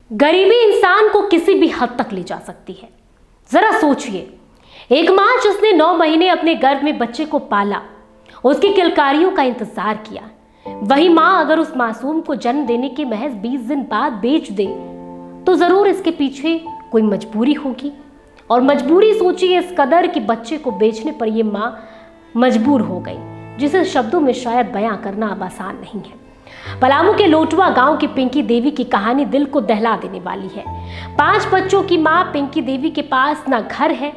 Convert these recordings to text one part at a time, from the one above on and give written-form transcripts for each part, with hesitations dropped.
गरीबी इंसान को किसी भी हद तक ले जा सकती है। जरा सोचिए, एक माँ जिसने 9 महीने अपने गर्भ में बच्चे को पाला, उसकी किलकारियों का इंतजार किया, वही माँ अगर उस मासूम को जन्म देने के महज 20 दिन बाद बेच दे तो जरूर इसके पीछे कोई मजबूरी होगी। और मजबूरी सोचिए इस कदर कि बच्चे को बेचने पर यह माँ मजबूर हो गई, जिसे शब्दों में शायद बयां करना अब आसान नहीं है। पलामू के लोटवा गांव की पिंकी देवी की कहानी दिल को दहला देने वाली है। 5 बच्चों की मां पिंकी देवी के पास न घर है,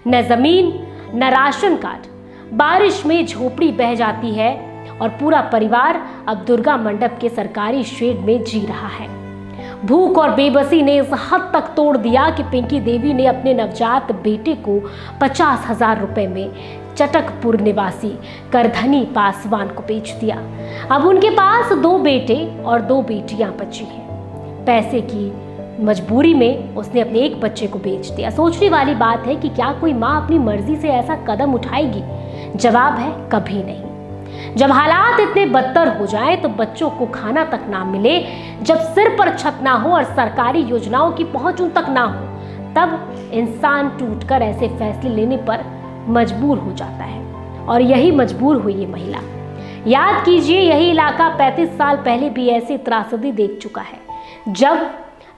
न जमीन, न राशन कार्ड। बारिश में झोपड़ी बह जाती है और पूरा परिवार अब दुर्गा मंडप के सरकारी शेड में जी रहा है। भूख और बेबसी ने इस हद तक तोड़ दिया कि पिंकी देवी ने अपने नवजात बेटे को 50,000 रुपए में चटकपुर निवासी करधनी पासवान को बेच दिया। अब उनके पास 2 बेटे और 2 बेटियां बची हैं। पैसे की मजबूरी में उसने अपने एक बच्चे को बेच दिया। सोचने वाली बात है कि क्या कोई माँ अपनी मर्जी से ऐसा कदम उठाएगी? जवाब है कभी नहीं। जब हालात इतने बदतर हो जाएं तो बच्चों को खाना तक ना मिले, जब सिर पर छत ना हो और सरकारी योजनाओं की पहुंच उन तक ना हो, तब इंसान टूटकर ऐसे फैसले लेने पर मजबूर हो जाता है। और यही मजबूर हुई ये महिला। याद कीजिए, यही इलाका 35 साल पहले भी ऐसी त्रासदी देख चुका है, जब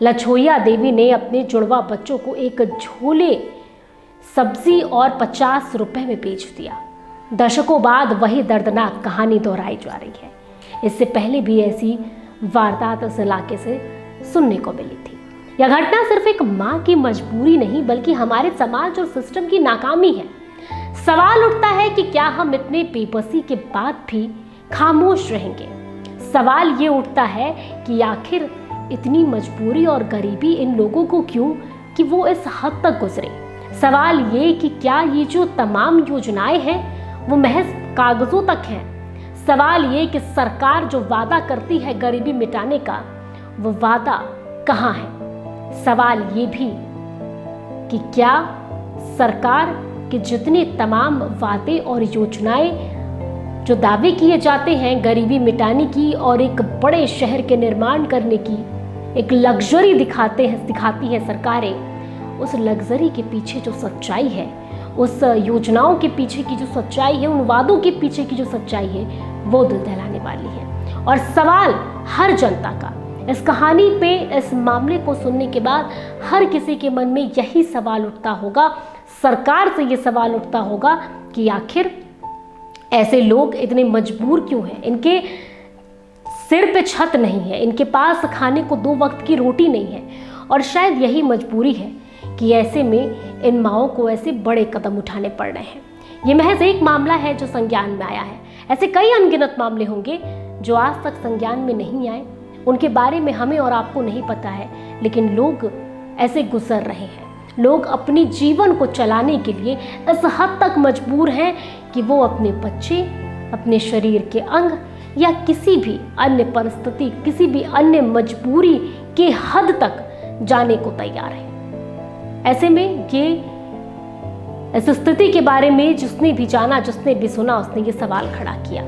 लछोइया देवी ने अपने जुड़वा बच्चों को एक झोले सब्जी और 50 रुपए में बेच दिया। दशकों बाद वही दर्दनाक कहानी दोहराई जा रही है। इससे पहले भी ऐसी वारदात इस इलाके से सुनने को मिली थी। यह घटना सिर्फ एक माँ की मजबूरी नहीं, बल्कि हमारे समाज और सिस्टम की नाकामी है। सवाल उठता है कि क्या हम इतने बेबसी के बाद भी खामोश रहेंगे? सवाल ये उठता है कि आखिर इतनी मजबूरी और गरीबी इन लोगों को क्यों कि वो इस हद तक गुजरे? सवाल ये कि क्या ये जो तमाम योजनाएं हैं वो महज कागजों तक हैं? सवाल ये कि सरकार जो वादा करती है गरीबी मिटाने का, वो वादा कहाँ है? सवाल ये भी कि क्या सरकार के जितने तमाम वादे और योजनाएं जो दावे किए जाते हैं गरीबी मिटाने की और एक बड़े शहर के निर्माण करने की, एक लग्जरी दिखाती हैं सरकारें, उस लग्जरी के पीछे जो सच्चाई है, उस योजनाओं के पीछे की जो सच्चाई है, उन वादों के पीछे की जो सच्चाई है, वो दिल दहलाने वाली है। और सवाल हर जनता का इस कहानी पे, इस मामले को सुनने के बाद हर किसी के मन में यही सवाल उठता होगा, सरकार से ये सवाल उठता होगा कि आखिर ऐसे लोग इतने मजबूर क्यों हैं? इनके सिर पे छत नहीं है, इनके पास खाने को 2 वक्त की रोटी नहीं है, और शायद यही मजबूरी है कि ऐसे में इन माओं को ऐसे बड़े कदम उठाने पड़ रहे हैं। ये महज एक मामला है जो संज्ञान में आया है। ऐसे कई अनगिनत मामले होंगे जो आज तक संज्ञान में नहीं आए, उनके बारे में हमें और आपको नहीं पता है, लेकिन लोग ऐसे गुजर रहे हैं। लोग अपनी जीवन को चलाने के लिए इस हद तक मजबूर हैं कि वो अपने बच्चे, अपने शरीर के अंग या किसी भी अन्य परिस्थिति, किसी भी अन्य मजबूरी के हद तक जाने को तैयार है। ऐसे में ये इस स्थिति के बारे में जिसने भी जाना, जिसने भी सुना, उसने ये सवाल खड़ा किया।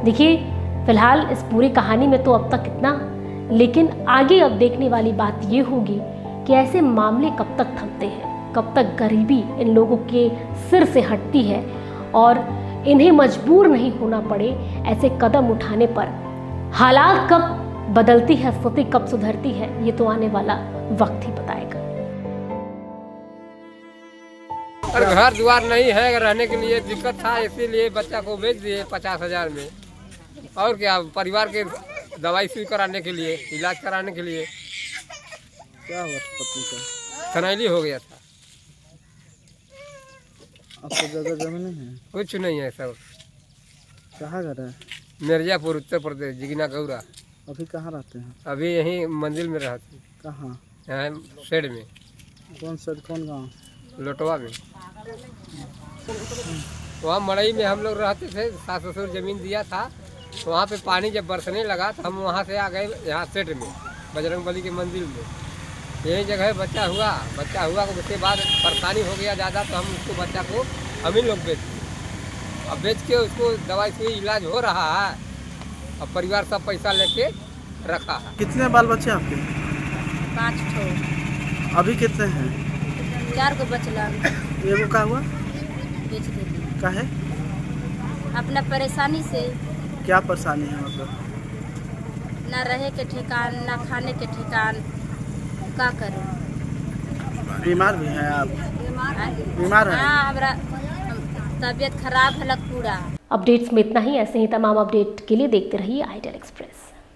देखिए, फिलहाल इस पूरी कहानी में तो अब तक इतना, लेकिन आगे अब देखने वाली बात ये होगी कि ऐसे मामले कब तक थमते हैं, कब तक गरीबी इन लोगों के सिर से हटती है और इन्हें मजबूर नहीं होना पड़े ऐसे कदम उठाने पर। हालात कब बदलती है, स्थिति कब सुधरती है, ये तो आने वाला वक्त ही बताएगा। और घर द्वार नहीं है, रहने के लिए दिक्कत था, इसीलिए बच्चा को बेच दिए 50,000 में। और क्या, परिवार के दवाई सुई कराने के लिए, इलाज कराने के लिए। क्या हुआ पत्नी का? थनैली हो गया था। आपको जगह जमीन नहीं है? कुछ नहीं है सब। कहाँ घर है? मिर्जापुर, उत्तर प्रदेश, जिगना गौरा। अभी कहाँ रहते हैं? अभी यहीं मंजिल में रहते हैं। कहाँ? यहाँ शेड में। कौन शेड, कौन गाँव? लोटवा में। वहाँ मड़ई में हम लोग रहते थे, सास ससुर जमीन दिया था, तो वहाँ पे पानी जब बरसने लगा तो हम वहाँ से आ गए यहाँ सेट में, बजरंगबली के मंदिर में। यही जगह बच्चा हुआ तो उसके बाद परेशानी हो गया ज़्यादा, तो हम उसको बच्चा को हम ही लोग बेच दिए। अब बेच के उसको दवाई सुई इलाज हो रहा है, अब परिवार सब पैसा लेके रखा है। कितने बाल बच्चे आपके? 5 ठो। अभी कितने हैं? 4 को बचलन एगो का हुआ? बेच देली। का है? अपना परेशानी से क्या परेशानी है मतलब? ना रहे के ठिकान, ना खाने के ठिकान, का करूं? बीमार भी हैं आप? बीमार हैं? हाँ, हमारा तबीयत खराब है पूरा। अपडेट्स में इतना ही। ऐसे ही तमाम अपडेट के लिए देखते रहिए ITEL एक्सप्रेस।